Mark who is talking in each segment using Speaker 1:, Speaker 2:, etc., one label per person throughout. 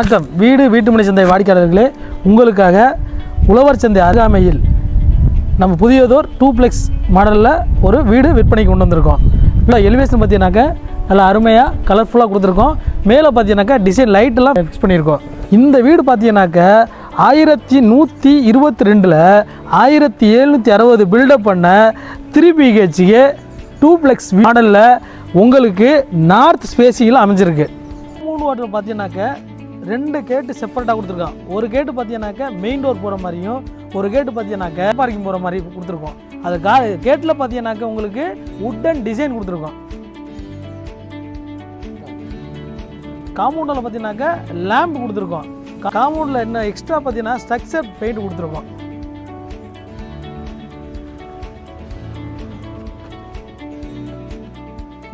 Speaker 1: வணக்கம். வீட்டுமனை சந்தை வாடிக்கையாளர்களே, உங்களுக்காக உழவர் சந்தை அருகாமையில் நம்ம புதியதோர் 2 மாடலில் ஒரு வீடு விற்பனைக்கு கொண்டு வந்திருக்கோம். இப்போ எலிவேஷன் பார்த்தீங்கன்னாக்கா நல்லா அருமையாக கலர்ஃபுல்லாக கொடுத்துருக்கோம். மேலே பார்த்தீங்கன்னாக்கா டிசைன் லைட்டெல்லாம் ஃபிக்ஸ் பண்ணியிருக்கோம். இந்த வீடு பார்த்தீங்கன்னாக்கா 1122 1760 பில்டப் பண்ண 3 BHK 2 மாடலில் உங்களுக்கு நார்த் ஸ்பேசியில் அமைஞ்சிருக்கு. 3 வாட்டர் பார்த்தீங்கன்னாக்கா 2 கேட்டு செப்பரேட்டாக கொடுத்துருக்கோம். ஒரு கேட்டு பார்த்தீங்கன்னாக்கா மெயின் டோர் போகிற மாதிரியும், ஒரு கேட்டு பார்த்தீங்கன்னாக்கா பார்க்கிங் போகிற மாதிரி கொடுத்துருக்கோம். அது கேட்டில் பார்த்தீங்கன்னாக்கா உங்களுக்கு வுட்டன் டிசைன் கொடுத்துருக்கோம். காம்பவுண்டில் பார்த்தீங்கன்னாக்கா லேம்ப் கொடுத்துருக்கோம். காம்பவுண்டில் என்ன எக்ஸ்ட்ரா பார்த்தீங்கன்னா ஸ்ட்ரக்சர் பெயிண்ட் கொடுத்துருக்கோம்.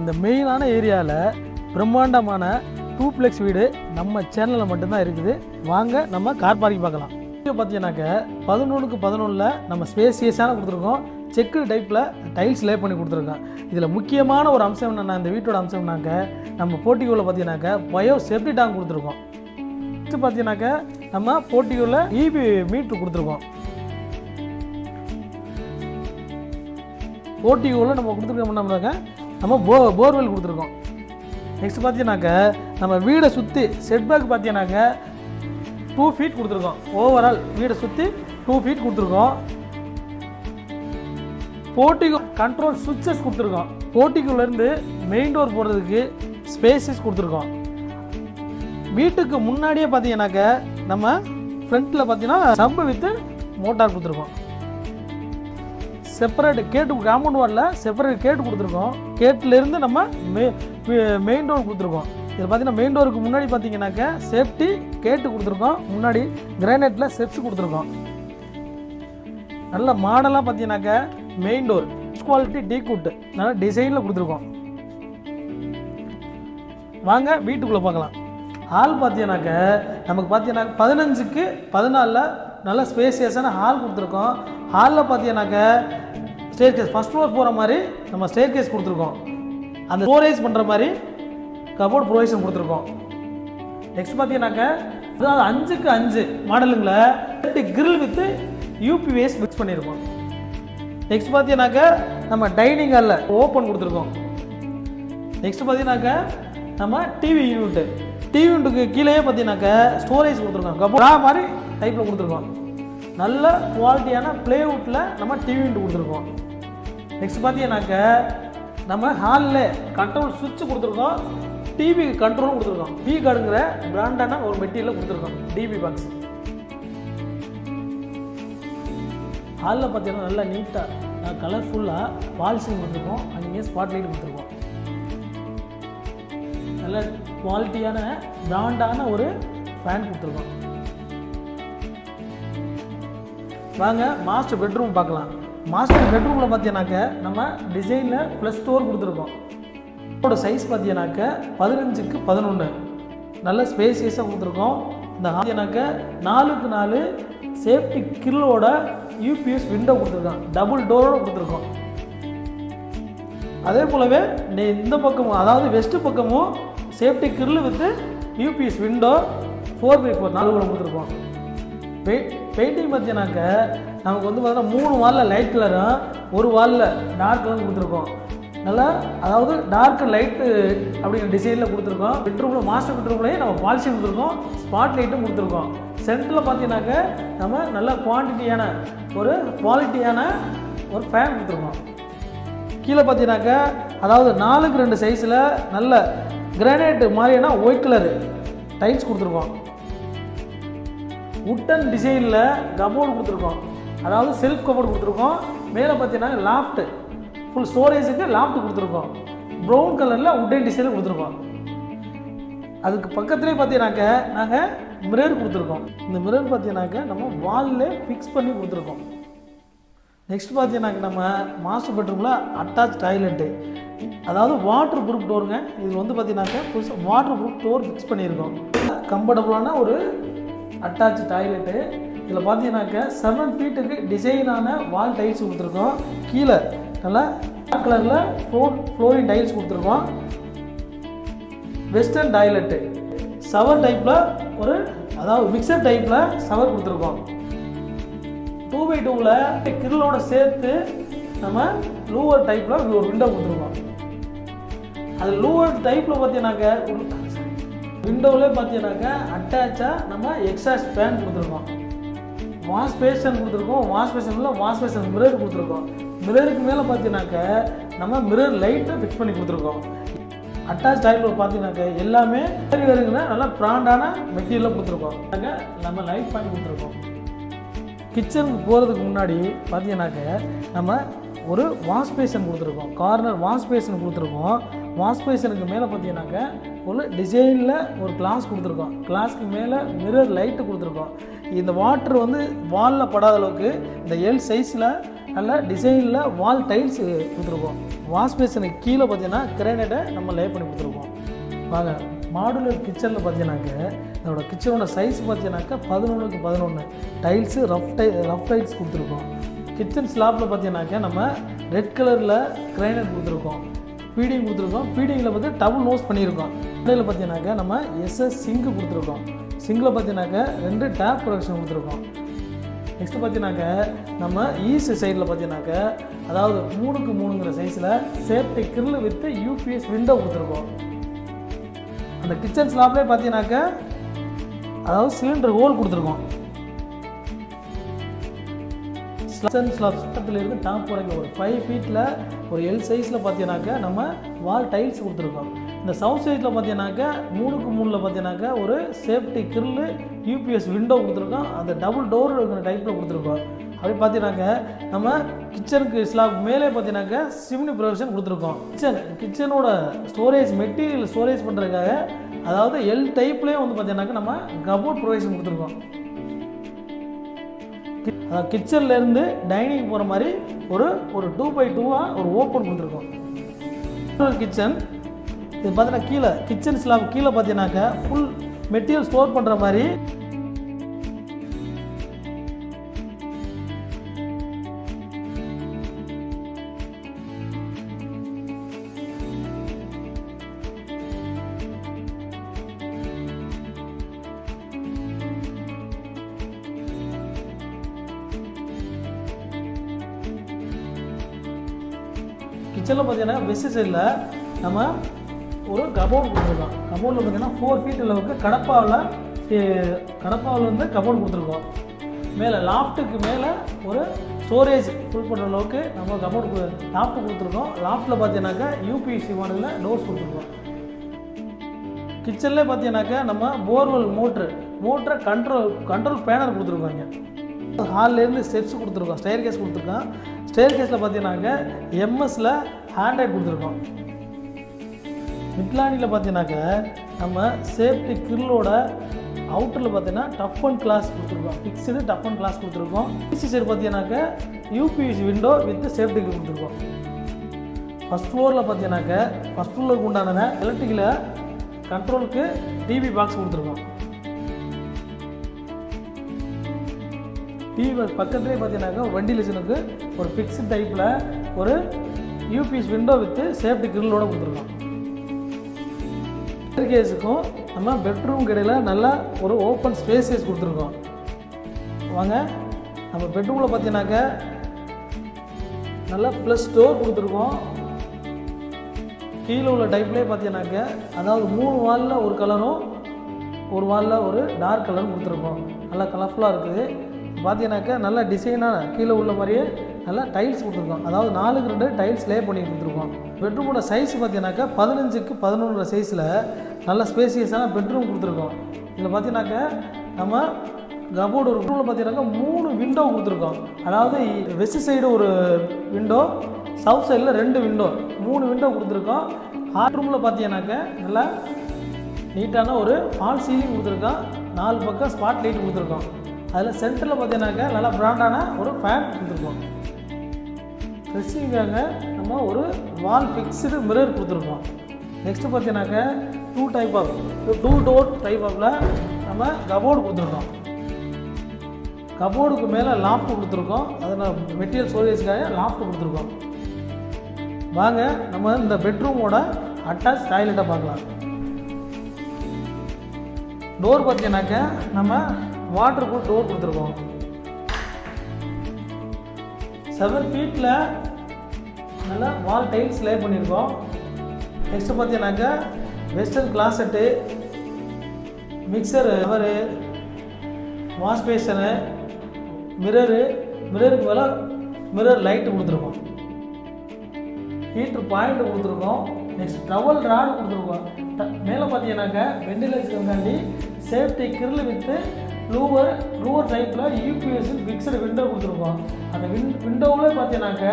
Speaker 1: இந்த மெயினான ஏரியாவில் பிரம்மாண்டமான 2 வீடு நம்ம சேனலில் மட்டும்தான் இருக்குது. வாங்க நம்ம கார் பார்க்கிங் பார்க்கலாம். இப்போ பார்த்தீங்கன்னாக்கா 11x11 நம்ம ஸ்பேசியஸான கொடுத்துருக்கோம். செக்கு டைப்பில் டைல்ஸ் லே பண்ணி கொடுத்துருக்கோம். இதில் முக்கியமான ஒரு அம்சம் என்னென்னா, இந்த வீட்டோட அம்சம்னாக்க நம்ம போர்ட்டிகோவில் பார்த்தீங்கன்னாக்கா பயோ செப்டி டேங்க் கொடுத்துருக்கோம். நெக்ஸ்ட்டு பார்த்தீங்கன்னாக்கா நம்ம போர்ட்டிகோவில் EB மீட்ரு கொடுத்துருக்கோம். போர்ட்டிகோவில் நம்ம கொடுத்துருக்கோம்னாக்கா நம்ம போர்வெல் கொடுத்துருக்கோம். நெக்ஸ்ட் பார்த்தீங்கன்னாக்கா நம்ம வீடை சுற்றி செட்பேக் பார்த்தீங்கன்னாக்கா 2 ஃபீட் கொடுத்துருக்கோம். ஓவரால் வீடை சுற்றி 2 ஃபீட் கொடுத்துருக்கோம். போர்ட்டிகோ கண்ட்ரோல் சுவிட்சஸ் கொடுத்துருக்கோம். போர்ட்டிகோலேருந்து மெயின் டோர் போகிறதுக்கு ஸ்பேசஸ் கொடுத்துருக்கோம். வீட்டுக்கு முன்னாடியே பார்த்தீங்கன்னாக்கா நம்ம ஃப்ரண்ட்டில் பார்த்தீங்கன்னா சம்பு வித்து மோட்டார் கொடுத்துருக்கோம். செப்பரேட் கேட்டு காம்பவுண்ட் வாலில் செப்பரேட் கேட்டு கொடுத்துருக்கோம். கேட்டிலேருந்து நம்ம மெயின் டோர் கொடுத்துருக்கோம். இதில் பார்த்தீங்கன்னா மெயின் டோருக்கு முன்னாடி பார்த்தீங்கன்னாக்கா சேஃப்டி கேட்டு கொடுத்துருக்கோம். முன்னாடி கிரானைட்டில் ஸ்டெப்ஸ் கொடுத்துருக்கோம். நல்ல மாடலாக பார்த்தீங்கன்னாக்கா மெயின் டோர் குவாலிட்டி டீக்குட் நல்ல டிசைனில் கொடுத்துருக்கோம். வாங்க வீட்டுக்குள்ளே பார்க்கலாம். ஹால் பார்த்தீங்கன்னாக்கா நமக்கு பார்த்தீங்கன்னா 15x14 நல்ல ஸ்பேசியஸான ஹால் கொடுத்துருக்கோம். ஹாலில் பார்த்தீங்கன்னாக்கா ஸ்டேர் கேஸ் ஃபஸ்ட் ஃப்ளோர் போகிற மாதிரி நம்ம ஸ்டேர் கேஸ் கொடுத்துருக்கோம். அந்த ஸ்டோரேஜ் பண்ணுற மாதிரி கபோர்ட் ப்ரொவிஷன் கொடுத்துருக்கோம். நெக்ஸ்ட் பார்த்தீங்கன்னாக்கா 5x5 மாடலுங்களை grill with UPVS mix பண்ணியிருக்கோம். நெக்ஸ்ட் பார்த்தீங்கன்னாக்கா நம்ம டைனிங் ஹாலில் ஓப்பன் கொடுத்துருக்கோம். நெக்ஸ்ட் பார்த்தீங்கன்னாக்கா நம்ம டிவி யூனிட்டுக்கு கீழே பார்த்தீங்கன்னாக்கா ஸ்டோரேஜ் கொடுத்துருக்கோம். கபோர்ட் மாதிரி டைப்பில் கொடுத்துருக்கோம். நல்ல குவாலிட்டியான ப்ளேவுட்டில் நம்ம டிவி யூனிட் கொடுத்துருக்கோம். நெக்ஸ்ட் பார்த்தீங்கன்னாக்கா நம்ம ஹாலில் கண்ட்ரோல் சுவிட்ச் கொடுத்துருக்கோம். டிவி கண்ட்ரோலும் கொடுத்துருக்கோம். பி கார்டுங்கிற பிராண்டான ஒரு மெட்டீரியல் கொடுத்துருக்கோம். டிவி பாக்ஸ் ஹாலில் பார்த்தீங்கன்னா நல்லா நீட்டாக கலர்ஃபுல்லாக வால்சிங் கொடுத்துருக்கோம். அங்கே ஸ்பாட் லைட் கொடுத்துருக்கோம். நல்ல குவாலிட்டியான பிராண்டான ஒரு ஃபேன் கொடுத்துருக்கோம். வாங்க மாஸ்டர் பெட்ரூம் பார்க்கலாம். மாஸ்டர் பெட்ரூமில் பார்த்தீங்கன்னாக்கா நம்ம டிசைனில் ப்ளஸ் டோர் கொடுத்துருக்கோம். இதோட சைஸ் பார்த்தீங்கன்னாக்கா 15x11 நல்ல ஸ்பேசியஸாக கொடுத்துருக்கோம். இந்த பார்த்தீங்கன்னாக்கா 4x4 சேஃப்டி கில்லோட UPS விண்டோ கொடுத்துருக்கோம். டபுள் டோரோடு கொடுத்துருக்கோம். அதே போலவே இந்த பக்கமும் அதாவது வெஸ்ட்டு பக்கமும் safety grill with UPS window 4x4 4 கொடுத்துருக்கோம். பெயிண்டிங் பார்த்தீங்கன்னாக்கா நமக்கு வந்து பார்த்தீங்கன்னா 3 வாலில் லைட் கலரும் 1 வாலில் டார்க் கலரும் கொடுத்துருக்கோம். நல்லா அதாவது டார்க் லைட்டு அப்படிங்கிற டிசைனில் கொடுத்துருக்கோம். பெட்ரூமில் மாஸ்டர் பெட்ரூம்லேயே நம்ம பாலிசி கொடுத்துருக்கோம். ஸ்பாட் லைட்டும் கொடுத்துருக்கோம். சென்டரில் பார்த்தீங்கன்னாக்கா நம்ம நல்ல குவாலிட்டியான ஒரு ஃபேன் கொடுத்துருக்கோம். கீழே பார்த்தீங்கன்னாக்கா அதாவது 4x2 சைஸில் நல்ல கிரானைட் மாதிரியான ஒயிட் கலரு டைல்ஸ் கொடுத்துருக்கோம். வுட்டன் டிசைனில் கபோர்டு கொடுத்துருக்கோம். அதாவது செல்ஃப் கபோர்டு கொடுத்துருக்கோம். மேலே பார்த்தீங்கன்னா லாஃப்ட் ஃபுல் ஸ்டோரேஜுக்கு லாஃப்ட் கொடுத்துருக்கோம். ப்ரௌன் கலரில் வுட்டன் டிசைனில் கொடுத்துருக்கோம். அதுக்கு பக்கத்துலேயே பார்த்தீங்கன்னாக்கா நாங்கள் மிரர் கொடுத்துருக்கோம். இந்த மிரர் பார்த்தீங்கன்னாக்கா நம்ம வாலில் ஃபிக்ஸ் பண்ணி கொடுத்துருக்கோம். நெக்ஸ்ட் பார்த்தீங்கன்னாக்கா நம்ம மாஸ்டர் பெட்ரூமில் அட்டாச் டாய்லெட்டு அதாவது வாட்டர் ப்ரூஃப் டோருங்க. இதில் வந்து பார்த்தீங்கன்னாக்கா புதுசாக வாட்டர் ப்ரூஃப் டோர் ஃபிக்ஸ் பண்ணியிருக்கோம். கம்ஃபர்டபுளான ஒரு அட்டாச் டாய்லெட்டு. இதில் பார்த்தீங்கன்னாக்கா 7 ஃபீட்டுக்கு டிசைனான வால் டைல்ஸ் கொடுத்துருக்கோம். கீழே நல்லா பிளாக் கலரில் ஃப்ளோரிங் டைல்ஸ் கொடுத்துருக்கோம். வெஸ்டர்ன் டாய்லெட்டு ஷவர் டைப்பில் ஒரு அதாவது மிக்சர் டைப்பில் ஷவர் கொடுத்துருக்கோம். 2x2ல கிரிலோட சேர்த்து நம்ம லூவர் டைப்பில் ஒரு விண்டோ கொடுத்துருக்கோம். அது லூவர் டைப்பில் பார்த்தீங்கன்னாக்க விண்டோவிலே பார்த்தீங்கன்னாக்க அட்டாச்சாக நம்ம எக்ஸாஸ்ட் ஃபேன் கொடுத்துருக்கோம். வாஷ் பேஷன் கொடுத்துருக்கோம். வாஷ் பேஷன் மிரர் கொடுத்துருக்கோம். மிரருக்கு மேலே பார்த்தீங்கன்னாக்க நம்ம மிரர் லைட்டை ஃபிக்ஸ் பண்ணி கொடுத்துருக்கோம். அட்டாச் டைப்பில் பார்த்தீங்கன்னாக்க எல்லாமே வருங்கிற நல்லா பிராண்டான மெட்டீரியலாக கொடுத்துருக்கோம். நம்ம லைட் பாயிண்ட் கொடுத்துருக்கோம். கிச்சனுக்கு போகிறதுக்கு முன்னாடி பார்த்தீங்கன்னாக்க நம்ம ஒரு வாஷ் பேஷன் கொடுத்துருக்கோம். கார்னர் வாஷ் பேஷன் கொடுத்துருக்கோம். வாஷ் பேஷனுக்கு மேலே பார்த்தீங்கன்னாக்க ஒரு டிசைனில் ஒரு கிளாஸ் கொடுத்துருக்கோம். கிளாஸ்க்கு மேலே மிரர் லைட்டு கொடுத்துருக்கோம். இந்த வாட்டர் வந்து வாலில் படாத அளவுக்கு இந்த எல் சைஸில் நல்ல டிசைனில் வால் டைல்ஸ் கொடுத்துருக்கோம். வாஷ் பேஷனுக்கு கீழே பார்த்தீங்கன்னா கிரானைட்டை நம்ம லே பண்ணி கொடுத்துருக்கோம். வாங்க மாடுலர் கிச்சனில் பார்த்தீங்கன்னாக்க இதோட கிச்சனோட சைஸ் பார்த்தீங்கன்னாக்கா 11x11 டைல்ஸு ரஃப் டைல்ஸ் கொடுத்துருக்கோம். கிச்சன் ஸ்லாப்பில் பார்த்தீங்கன்னாக்கா நம்ம ரெட் கலரில் கிரானைட் கொடுத்துருக்கோம். பீடிங் கொடுத்துருக்கோம். பீடிங்கில் பார்த்து டபுள் நோஸ் பண்ணியிருக்கோம். இடையில் பார்த்தீங்கன்னாக்கா நம்ம எஸ்எஸ் சிங்கு கொடுத்துருக்கோம். சிங்கில் பார்த்தீங்கன்னாக்கா 2 டேப் ப்ரொடக்ஷன் கொடுத்துருக்கோம். நெக்ஸ்ட்டு பார்த்தீங்கன்னாக்கா நம்ம ஈஸ்ட் சைடில் பார்த்தீங்கன்னாக்கா அதாவது 3x3ங்கிற சைஸில் safety grill with UPS window கொடுத்துருக்கோம். அந்த கிச்சன் ஸ்லாப்லேயே பார்த்தீங்கன்னாக்கா அதாவது சிலிண்டர் ஹோல் கொடுத்துருக்கோம். கிச்சன் ஸ்லாப் சுத்தத்துலேருந்து டாப் வரைக்கும் ஒரு 5 ஃபீட்டில் ஒரு எல் சைஸில் பார்த்தீங்கன்னாக்கா நம்ம வால் டைல்ஸ் கொடுத்துருக்கோம். இந்த சவுத் சைடில் பார்த்தீங்கன்னாக்கா 3x3ல் பார்த்தீங்கன்னாக்கா ஒரு சேஃப்டி கிரில் யூபிஎஸ் விண்டோ கொடுத்துருக்கோம். அந்த டபுள் டோர் இருக்கிற டைப்பில் கொடுத்துருக்கோம். அப்படி பார்த்தீங்கன்னாக்கா நம்ம கிச்சனுக்கு ஸ்லாப் மேலே பார்த்தீங்கன்னாக்கா சிம்னி ப்ரொவிஷன் கொடுத்துருக்கோம். கிச்சனோட ஸ்டோரேஜ் மெட்டீரியல் ஸ்டோரேஜ் பண்ணுறதுக்காக அதாவது எல் டைப்லேயே வந்து பார்த்தீங்கன்னாக்கா நம்ம கபோர்ட் ப்ரொவிஷன் கொடுத்துருக்கோம். கிச்சன்லேருந்து டைனிங் போகிற மாதிரி ஒரு 2x2 ஒரு ஓப்பன் கொடுத்துருக்கோம். கிச்சன் இது பார்த்தீங்கன்னா கீழே கிச்சன் ஸ்லாப் கீழே பார்த்தீங்கன்னாக்கா ஃபுல் மெட்டீரியல் ஸ்டோர் பண்ணுற மாதிரி கிச்சனில் பார்த்தீங்கன்னா வெஸ்ட் சைடில் நம்ம ஒரு கபோர்டு கொடுத்துருக்கோம். கபோர்டில் பார்த்தீங்கன்னா 4 ஃபீட் அளவுக்கு கடப்பாவில் வந்து கபோர்டு கொடுத்துருக்கோம். மேலே லாஃப்ட்டுக்கு மேலே ஒரு ஸ்டோரேஜ் ஃபுல் பண்ணுற அளவுக்கு நம்ம கபோர்டு லாஃப்ட்டு கொடுத்துருக்கோம். லாஃப்ட்டில் பார்த்தீங்கன்னாக்கா யூபிஎஸ்சி மாடலில் டோர்ஸ் கொடுத்துருக்கோம். கிச்சன்லேயே பார்த்தீங்கன்னாக்கா நம்ம போர்வெல் மோட்ரு கண்ட்ரோல் பேனர் கொடுத்துருக்கோம். இங்கே ஹால்லேருந்து ஸ்டெப்ஸ் கொடுத்துருக்கோம். ஸ்டேர் கேஸ் கொடுத்துருக்கோம். ஸ்டேர் கேஸில் பார்த்தீங்கன்னாக்கா எம்எஸ்சில் ஹேண்ட்ரைட் கொடுத்துருக்கோம். மிட்லானியில் பார்த்தீங்கன்னாக்கா நம்ம சேஃப்டி கிரிலோட அவுட்டரில் பார்த்தீங்கன்னா டஃப் அண்ட் கிளாஸ் கொடுத்துருக்கோம். ஃபிக்ஸ்டு டஃப் அண்ட் கிளாஸ் கொடுத்துருக்கோம். பிசி சைடு பார்த்தீங்கன்னாக்கா UPS window with safety grill கொடுத்துருக்கோம். ஃபஸ்ட் ஃப்ளோரில் பார்த்தீங்கன்னாக்கா ஃபஸ்ட் ஃப்ளோருக்கு உண்டான எலக்ட்ரிக்கில் கண்ட்ரோலுக்கு டிவி பாக்ஸ் கொடுத்துருக்கோம். டிவி பாக்ஸ் பக்கத்துலேயே பார்த்தீங்கன்னாக்கா வெண்டிலேஷனுக்கு ஒரு ஃபிக்ஸ்டு டைப்பில் ஒரு யூபிஎஸ் விண்டோ வித் சேஃப்டி கிரிலோட கொடுத்துருக்கோம். கேஸுக்கும் நம்ம பெட்ரூம் இடையில் நல்லா ஒரு ஓப்பன் ஸ்பேசஸ் கொடுத்துருக்கோம். வாங்க நம்ம பெட்ரூமில் பார்த்தீங்கன்னாக்கா நல்லா ப்ளஸ் டோர் கொடுத்துருக்கோம். கீழே உள்ள டைப்லேயே பார்த்தீங்கன்னாக்கா அதாவது 3 வாலில் ஒரு கலரும் ஒரு வாலில் ஒரு டார்க் கலரும் கொடுத்துருக்கோம். நல்லா கலர்ஃபுல்லாக இருக்குது. பார்த்தீங்கன்னாக்கா நல்லா டிசைனாக கீழே உள்ள மாதிரியே நல்லா டைல்ஸ் கொடுத்துருக்கோம். அதாவது 4x2 டைல்ஸ் லே பண்ணி கொடுத்துருக்கோம். பெட்ரூமோட சைஸ் பார்த்தீங்கன்னாக்கா 15x11 சைஸில் நல்ல ஸ்பேசியஸான பெட்ரூம் கொடுத்துருக்கோம். இதில் பார்த்தீங்கன்னாக்கா நம்ம கபோர்டு ஒரு ரூமில் பார்த்தீங்கன்னாக்கா 3 விண்டோ கொடுத்துருக்கோம். அதாவது வெஸ்ட் சைடு ஒரு விண்டோ, சவுத் சைடில் 2 விண்டோ, 3 விண்டோ கொடுத்துருக்கோம். ஹாட் ரூமில் பார்த்தீங்கன்னாக்கா நல்லா நீட்டான ஒரு ஃபால் சீலிங் கொடுத்துருக்கோம். 4 பக்கம் ஸ்பாட் லைட் கொடுத்துருக்கோம். அதில் சென்டரில் பார்த்தீங்கன்னாக்கா நல்லா பிராண்டான ஒரு ஃபேன் கொடுத்துருக்கோம். ட்ரெஸ்ஸிங்காக நம்ம ஒரு வால் ஃபிக்ஸ்டு மிரர் கொடுத்துருக்கோம். நெக்ஸ்ட்டு பார்த்தீங்கன்னாக்கா 2 டோர் டைப் ஆஃபில் நம்ம கபோர்டு கொடுத்துருக்கோம். கபோர்டுக்கு மேலே லாஃப்ட் கொடுத்துருக்கோம். அதில் மெட்டீரியல் ஸ்டோரேஜ்க்காக லாஃப்ட் கொடுத்துருக்கோம். வாங்க நம்ம இந்த பெட்ரூமோட அட்டாச் டாய்லெட்டை பார்க்கலாம். டோர் பார்த்தீங்கன்னாக்க நம்ம வாட்டர் ப்ரூஃப் டோர் கொடுத்துருக்கோம். 7 ஃபீட்டில் நல்லா வால் டைல்ஸ் லே பண்ணியிருக்கோம். நெக்ஸ்ட்டு பார்த்தீங்கன்னாக்கா western closet, mixer, cover, wash basin, மிரருக்கு மேலே மிரர் லைட்டு கொடுத்துருக்கோம். ஹீட்ரு பாயிண்ட் கொடுத்துருக்கோம். நெக்ஸ்ட் டவல் ராடு கொடுத்துருக்கோம். மேலே பார்த்தீங்கன்னாக்கா வெண்டிலேஷனுக்காண்டி சேஃப்டி கிரில் வித்து லூவர் டைப்பில் யூபிஎஸ் ஃபிக்ஸடு விண்டோ கொடுத்துருக்கோம். அந்த விண்டோவில் பார்த்தீங்கன்னாக்கா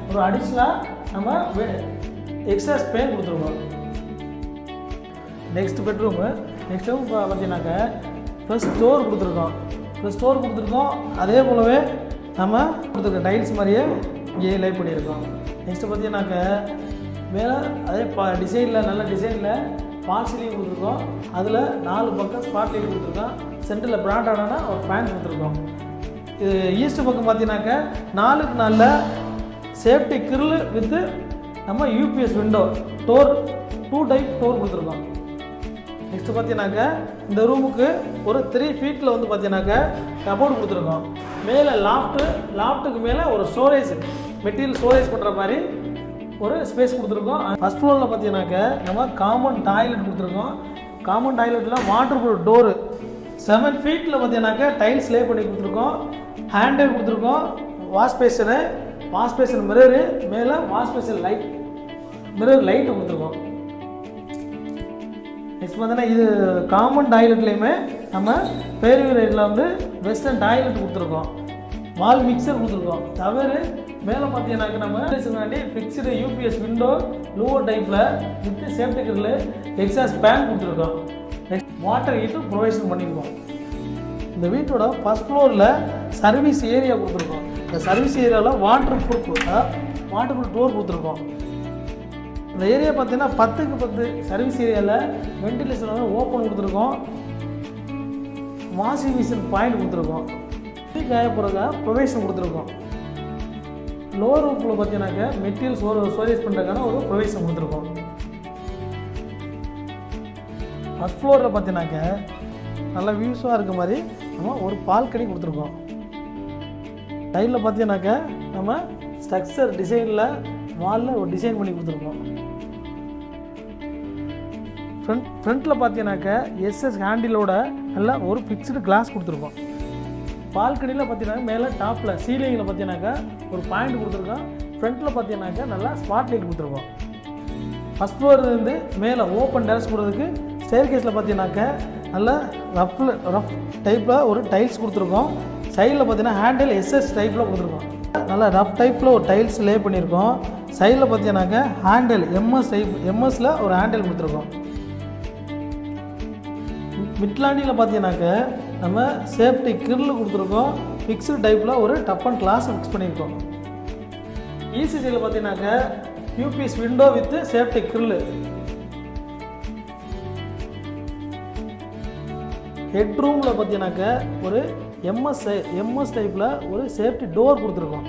Speaker 1: ஒரு அடிஷ்னலாக நம்ம எக்ஸாஸ்ட் ஃபேன் கொடுத்துருக்கோம். நெக்ஸ்ட் பெட்ரூமு பார்த்தீங்கன்னாக்கா ப்ளஸ் ஸ்டோர் கொடுத்துருக்கோம். அதே போலவே நம்ம கொடுத்துருக்க டைல்ஸ் மாதிரியே இங்கே லைட் பண்ணியிருக்கோம். நெக்ஸ்ட்டு பார்த்தீங்கன்னாக்கா மேலே அதே டிசைனில் நல்ல டிசைனில் பால் சீலிங் கொடுத்துருக்கோம். அதில் 4 பக்கம் ஸ்பாட் லைட் கொடுத்துருக்கோம். சென்டரில் பிராண்டான ஒரு ஃபேன் கொடுத்துருக்கோம். இது ஈஸ்ட் பக்கம் பார்த்தீங்கன்னாக்கா 4க்கு 4 சேஃப்டி கிரில் வித்து நம்ம UPS window door 2 type door கொடுத்துருக்கோம். நெக்ஸ்ட்டு பார்த்தீங்கன்னாக்கா இந்த ரூமுக்கு ஒரு 3 ஃபீட்டில் வந்து பார்த்தீங்கன்னாக்கா கபோர்டு கொடுத்துருக்கோம். மேலே லாஃப்ட்டுக்கு மேலே ஒரு மெட்டீரியல் ஸ்டோரேஜ் பண்ணுற மாதிரி ஒரு ஸ்பேஸ் கொடுத்துருக்கோம். ஃபஸ்ட் ஃப்ளோரில் பார்த்தீங்கன்னாக்கா நம்ம காமன் டாய்லெட் கொடுத்துருக்கோம். காமன் டாய்லெட்டில் வாட்டர் ப்ரூஃப் டோரு 7 ஃபீட்டில் பார்த்தீங்கன்னாக்கா டைல்ஸ் லே பண்ணி கொடுத்துருக்கோம். ஹேண்டில் கொடுத்துருக்கோம். வாஷ் பேஷன் மிரரு, மேலே வாஷ் பேஷன் மிரர் லைட்டு கொடுத்துருக்கோம். நெக்ஸ்ட் பார்த்தீங்கன்னா இது காமன் டாய்லெட்லேயுமே நம்ம பேரிவி ரைட்டில் வந்து வெஸ்டர்ன் டாய்லெட் கொடுத்துருக்கோம். வால் மிக்சர் கொடுத்துருக்கோம். தவிர மேலே பார்த்தீங்கன்னாக்க நம்ம ஃபிக்ஸ்டு யூபிஎஸ் விண்டோ லூவர் டைப்பில் with safety grill exhaust fan கொடுத்துருக்கோம். நெக்ஸ்ட் வாட்டர் ஹீட்டும் ப்ரொவைஷன் பண்ணியிருக்கோம். இந்த வீட்டோட ஃபஸ்ட் ஃப்ளோரில் சர்வீஸ் ஏரியா கொடுத்துருக்கோம். இந்த சர்வீஸ் ஏரியாவில் வாட்டர் ப்ரூஃப் டோர் கொடுத்துருக்கோம். இந்த ஏரியா பார்த்தீங்கன்னா 10க்கு 10 சர்வீஸ் ஏரியாவில் வெண்டிலேஷன் ஓப்பன் கொடுத்துருக்கோம். வாஷிங் மிஷின் பாயிண்ட் கொடுத்துருக்கோம். காய போகிறதா ப்ரொவைஷன் கொடுத்துருக்கோம். லோவர் ரூஃபில் பார்த்தீங்கன்னாக்கா மெட்டீரியல் ஸ்டோரேஜ் பண்ணுறதுக்கான ஒரு ப்ரொவைஷன் கொடுத்துருக்கோம். ஃபஸ்ட் ஃப்ளோரில் பார்த்தீங்கன்னாக்கா நல்லா வியூஸாக இருக்க மாதிரி நம்ம ஒரு பால்கனி கொடுத்துருக்கோம். டைலில் பார்த்தீங்கன்னாக்கா நம்ம ஸ்ட்ரக்சர் டிசைனில் வாலில் ஒரு டிசைன் பண்ணி கொடுத்துருக்கோம். ஃப்ரண்ட்டில் பார்த்தீங்கன்னாக்கா எஸ்எஸ் ஹேண்டிலோட நல்லா ஒரு ஃபிக்ஸ்டு கிளாஸ் கொடுத்துருக்கோம். பால்கனியில் பார்த்தீங்கன்னா மேலே டாப்பில் சீலிங்கில் பார்த்தீங்கன்னாக்கா ஒரு பாயிண்ட் கொடுத்துருக்கோம். ஃப்ரண்ட்டில் பார்த்தீங்கன்னாக்கா நல்லா ஸ்பாட் லைட் கொடுத்துருக்கோம். ஃபஸ்ட் ஃப்ளோர்லேருந்து மேலே ஓப்பன் டெரஸ் போகிறதுக்கு ஸ்டேர் கேஸில் பார்த்தீங்கன்னாக்கா நல்லா ரஃப் டைப்பில் ஒரு டைல்ஸ் கொடுத்துருக்கோம். சைடில் பார்த்தீங்கன்னா ஹேண்டில் எஸ்எஸ் டைப்பில் கொடுத்துருக்கோம். நல்லா ரஃப் டைப்பில் ஒரு டைல்ஸ் லே பண்ணியிருக்கோம். சைடில் பார்த்தீங்கன்னாக்கா ஹேண்டில் எம்எஸில் ஒரு ஹேண்டில் கொடுத்துருக்கோம். மிட்லாண்டியில் பார்த்தீங்கன்னாக்கா நம்ம சேஃப்டி கிரில் கொடுத்துருக்கோம். ஃபிக்ஸ்டு டைப்பில் ஒரு டஃப் அண்ட் கிளாஸ் ஃபிக்ஸ் பண்ணியிருக்கோம். இசிசியில் பார்த்தீங்கன்னாக்கா UPS window with safety grill. Head ரூமில் பார்த்தீங்கன்னாக்கா ஒரு எம்எஸ் டைப்பில் ஒரு சேஃப்டி டோர் கொடுத்துருக்கோம்.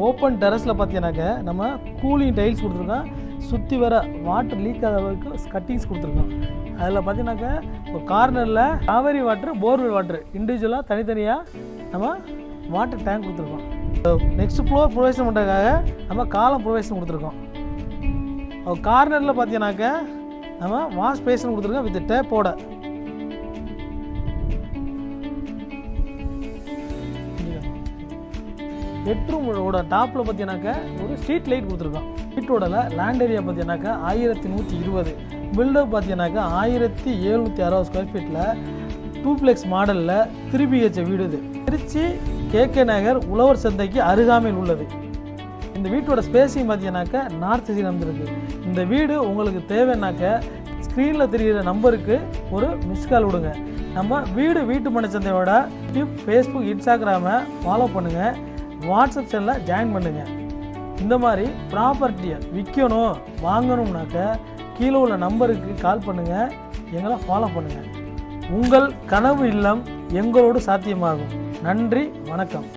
Speaker 1: ஓப்பன் டெரஸில் பார்த்தீங்கன்னாக்கா நம்ம கூலிங் டைல்ஸ் கொடுத்துருக்கோம். சுற்றி வர வாட்டர் லீக் ஆகாத அளவுக்கு கட்டிங்ஸ் கொடுத்துருக்கோம். அதில் பார்த்தீங்கன்னாக்கா ஒரு கார்னரில் காவேரி வாட்ரு, போர்வெல் வாட்ரு இண்டிவிஜுவலாக தனித்தனியாக நம்ம வாட்டர் டேங்க் கொடுத்துருக்கோம். நெக்ஸ்ட் ஃப்ளோர் ப்ரொவைஷன் பண்ணுறதுக்காக நம்ம காலம் ப்ரொவைஷன் கொடுத்துருக்கோம். கார்னரில் பார்த்தீங்கன்னாக்கா நம்ம வாஷ் பேஷன் கொடுத்துருக்கோம் வித் டேப்போட. பெட்ரூமோட டாப்பில் பார்த்தீங்கன்னாக்கா ஒரு ஸ்ட்ரீட் லைட் கொடுத்துருக்கோம். வீட்டோட லேண்ட் ஏரியா பார்த்தீங்கன்னாக்கா 1120, பில்டப் பார்த்தீங்கன்னாக்கா 1760 ஸ்கொயர் ஃபீட்டில் டூப்ளெக்ஸ் மாடலில் 3 BHK வீடு. இது திருச்சி KK நகர் உழவர் சந்தைக்கு அருகாமையில் உள்ளது. இந்த வீட்டோட ஸ்பேஸிங் பார்த்தீங்கன்னாக்கா நார்த் சைடு வந்துருக்கு. இந்த வீடு உங்களுக்கு தேவைன்னாக்கா ஸ்க்ரீனில் தெரிகிற நம்பருக்கு ஒரு மிஸ் கால் விடுங்க. நம்ம வீட்டு மனை சந்தையோட ஃபேஸ்புக், இன்ஸ்டாகிராமை ஃபாலோ பண்ணுங்கள். வாட்ஸ்அப் சேனலில் ஜாயின் பண்ணுங்கள். இந்த மாதிரி ப்ராப்பர்ட்டியை விற்கணும் வாங்கணும்னாக்க கீழே உள்ள நம்பருக்கு கால் பண்ணுங்கள், எங்களை ஃபாலோ பண்ணுங்கள். உங்கள் கனவு இல்லம் எங்களோடு சாத்தியமாகும். நன்றி, வணக்கம்.